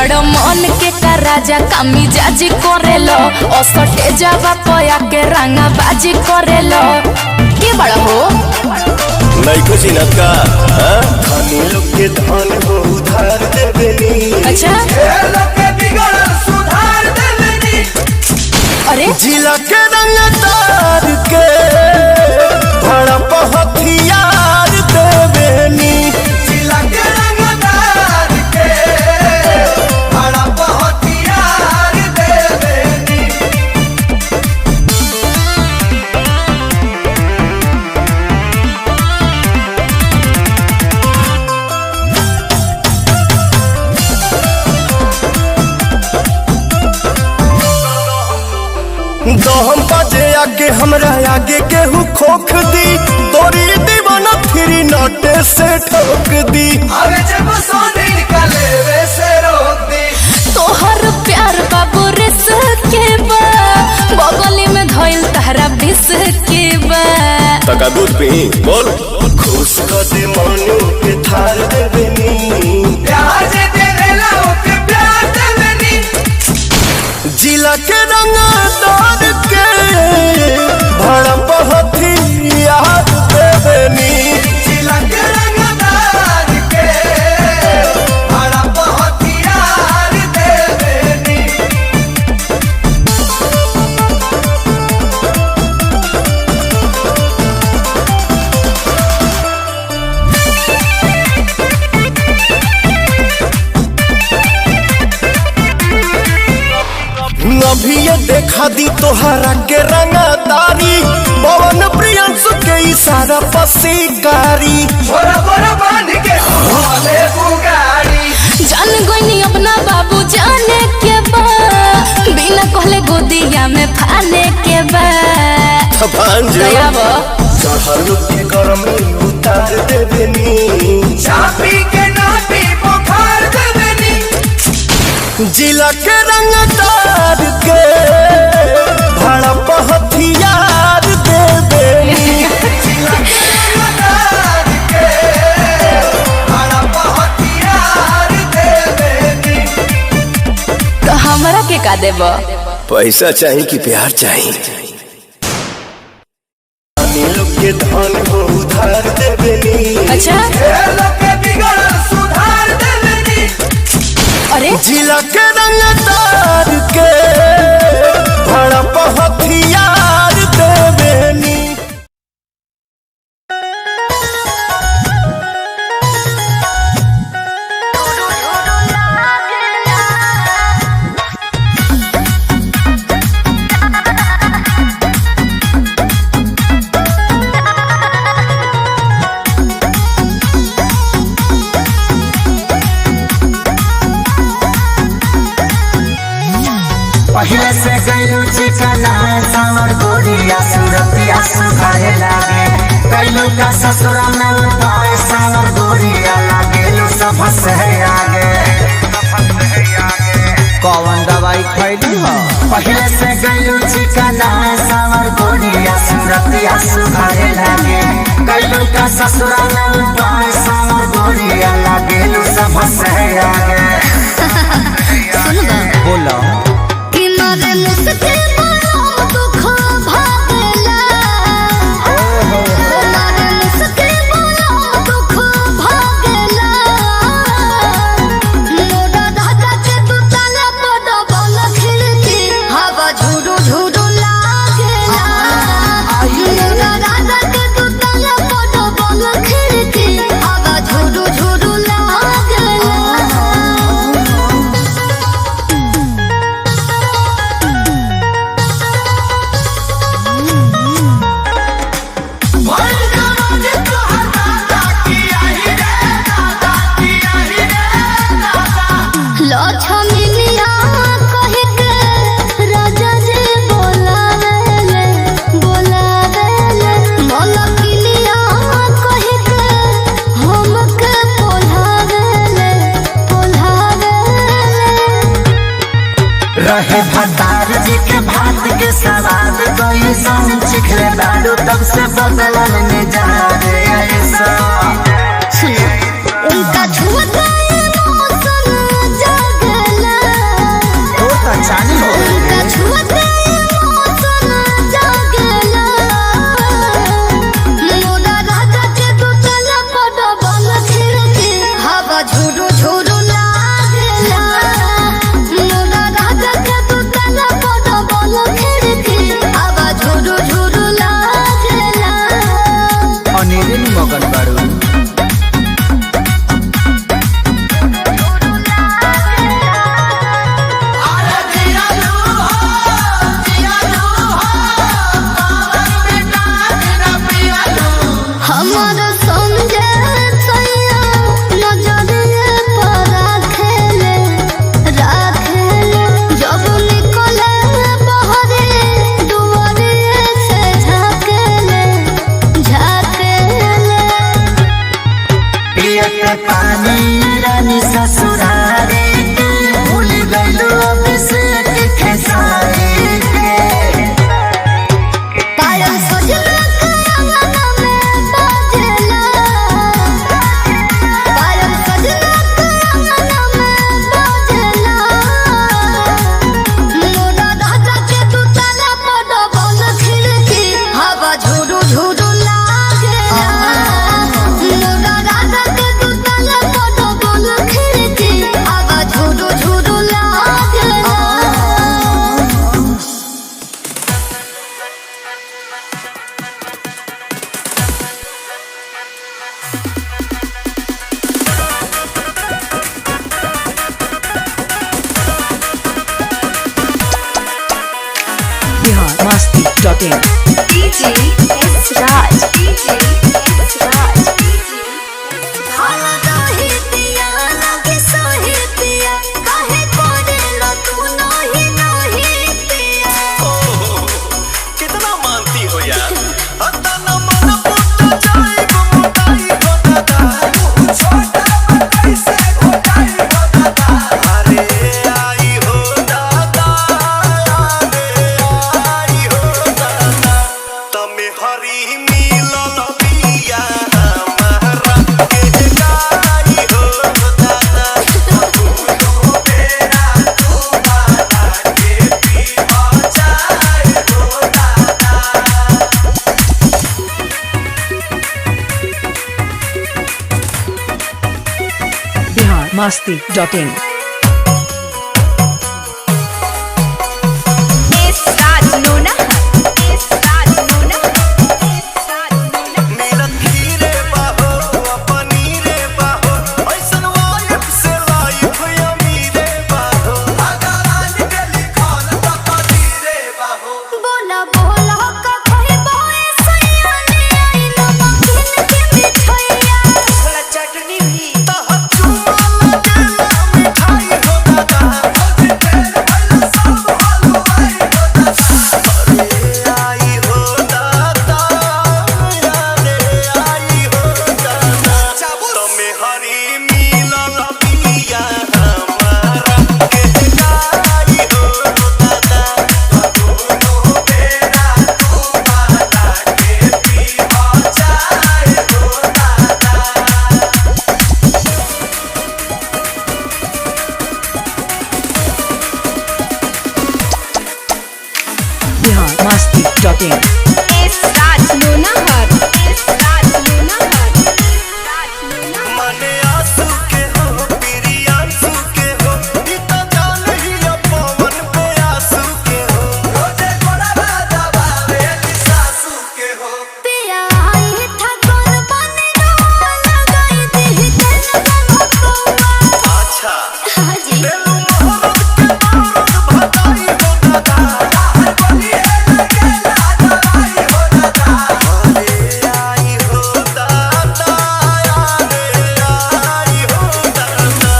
बड़ मन के का राजा कामी जाजी करेलो असटे जावा पया के रंगा बाजी करेलो के बड़ा हो नहीं कुछ न का धनी लोग के धन हो उधार देवेनी। अच्छा लोग के बिगड़ सुधार देवेनी। अरे जिला के रंगदार के भड़प हथियार देवेनी। जिला के रंगदार के भड़प हथियार देवेनी। दहम बाजे आगे हमरा आगे केहू खोख दी तोरी दीवाना फिरी नोटे से ठोक दी। अरे जब सोने निकले वैसे रोक दी। तोहर प्यार बाबू रिस के बा बगली में धइल तहरा बिस के बा तका दूध पी बोल खुश कर दे मनु के थार देवेनी। प्यार जे तेरे लाओ के प्यार देवेनी। जिला के रंगदार के भड़प हथियार देवेनी। जिला के रंगदार के भड़प हथियार देवेनी। अभी ये देखा दी तोहरा के रंगदारी पवन प्रियंसु के इशारा पर शिकारी बोरा बोरा बांध के हमारे बुगारी। जान गोइनी अपना बाबू जाने के बा बिना कहले गोदिया में फाने के बा चढ़ल के गरमी उतार देवेनी। चापी के नापी बुखार देवेनी। जिला के रंगदार के भड़प हथियार देवेनी। जिला के रंगदार के भड़प हथियार देवेनी। तो हमरा के का देब पैसा चाहिए कि प्यार चाहिए। लोग के धन हो उधार देवेनी। अच्छा लोग के बिगड़ सुधार देवेनी। अरे जिला के रंगदार के भड़प हथियार देवेनी। पहले से गईलू चिकना सावर गोरिया सूरतिया सुखाए लागे गईलू का ससुरा में उठाए सावर गोरिया लागेलू सब से आगे कौन दवाई खैली हो। पहले से गईलू चिकना सावर गोरिया सूरतिया सुखाए लागे गईलू का ससुरा में उठाए सावर गोरिया लागेलू सब से आगे बोलो रहे भतार जी के भात के सवाद कोई संग चिखले लाडू तब से बदलन में जा रे ऐसा उनका छुआ मौसम जागल के पानी रानी ससुरारे के भूल गइलू अभिषेक खेसारी के पायल सजना अंगना में बाजेला पायल सजना अंगना में बाजेला मोरा राजा के दुताला पड़ बन खिड़की हवा झुरु झुरु लागेला मोरा राजा के दुताला पड़ बन खिड़की हवा झुरु झुरु लागेला। biharmasti.in DJ S Raj. DJ S Raj. खाना दही पिया लगे सोही पिया काहे कोरेलो तू नही नही पिया कितना मानती हो यार हता न मन पुट जाई गो मोटाई हो दादा छोटा बताई से घोटाई हो दादा अरे आई हो दादा अरे आई हो दादा तमे हरी मिलल बिया हमारा के गाई हो दादा तू बेरा तू बाता के पी जाए हो दादा biharmasti.in S Raj Nona. S Raj Nona. S Raj Nona. मेरा धीरे बाहो अपनी रे बाहो ऐसन वाइफ से लाइफ अमीरे बाहो भगवान के लिखल तकदीरे बाहो बोला बोला का कहे बोए सैया ले आई नमकीन के मिठाइया भला चटनी भी तहत चुमा लगेला मिठाई हो दादा तेरे भला सब हलवाई हो दादा अरे आई हो दादा अरे आई हो दादा तमे हरी मिलल बिया हमारा के गाई हो दादा दोनों बेरा तू बाता के पी जाए हो दादा biharmasti.in S Raj Nona. S Raj Nona. S Raj Nona. मने आंसू के हो प्रियांशु के हो ई तो जान ही पवन पे आंसू के हो रोजे कोड़ा दबावे सासू के हो पिया आई था कौन बने रो लगाई दी तेल बनवा अच्छा हाजी तेलू मोहब्बत के बारूद भगाई हो दादा बोलिए लगेला दवाई हो दादा अरे आई हो दादा अरे आई हो दादा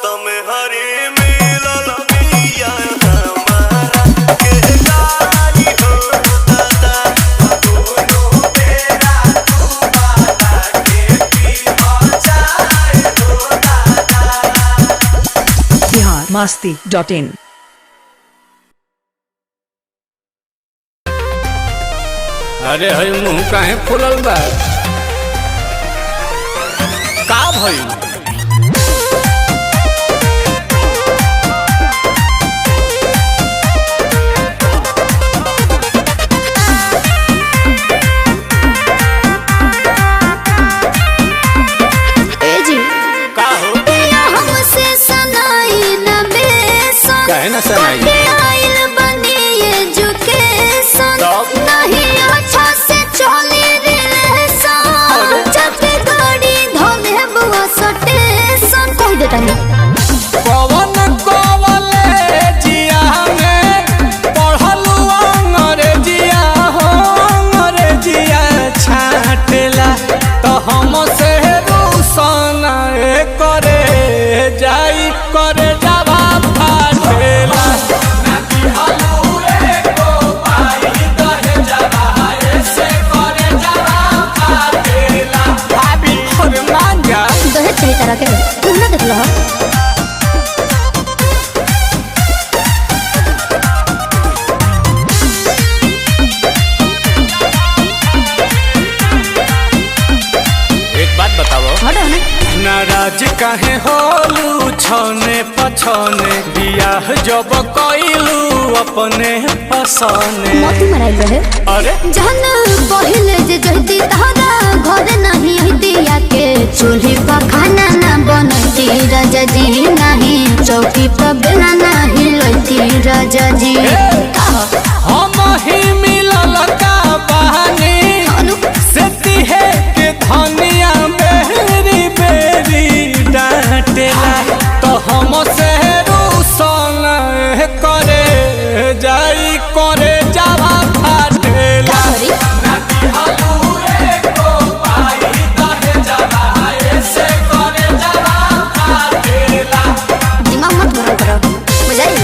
तमे हरे मिलल बिया हमारा के गाई हो दादा दोनों बेरा तू बाता के पी जाए हो दादा biharmasti.in अरे हई मुंह काहे फुलल बा का भइल ए जी का हो पिया हमसे सनाई न बेसन काहे ना सनाई? कटे आइल बनी एजुकेशन तब? नहीं अच्छा से चली रिलेशन जब गाड़ी धोले बुआ सटेशन कह देता नहीं पवन कॉलेजिया में पढ़लू अंग्रेजिया हो अंग्रेजिया छाटेला तो हम से रूसन करे जाई करे जावा फाटेला तारा के तुम ना देख लो एक बात बताओ हटो ना नाराज काहे होलू छने पछने बियाह जब कइलू अपने पसने मोती मराई रहे अरे जहन पहिले जे जहती तारा घर नहीं हती आके चूल्ही पर खाना ना बनती राजा जी नहीं चौकी पर बेला नहीं लती राजा जी हम ही मिलल का बहानी से तिहे के धनिया बेरी बेरी डांटेला तो हम से रूसन करे जाई करे जावा फाटेला दिमाग मत गरम करो बुझाई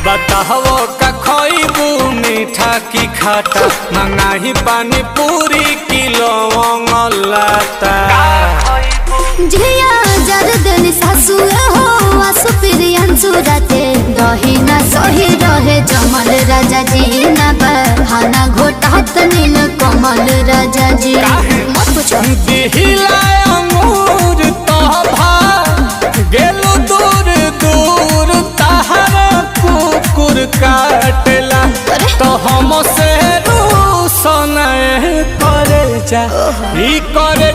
बताहो का खइबू मीठा की खाटा मंगाही पानी पूरी किलो लाता झिया जर देनी सासु हो आसु प्रियंसु राते दही ना सही रहे जमल राजा जी ना बहाना घोटात नील कमल राजा जी मत पूछो दिहिला अंगूर तोभा गेलू दूर दूर तहर कुकुर काटेला तो हम से रूसन करे जा ई करे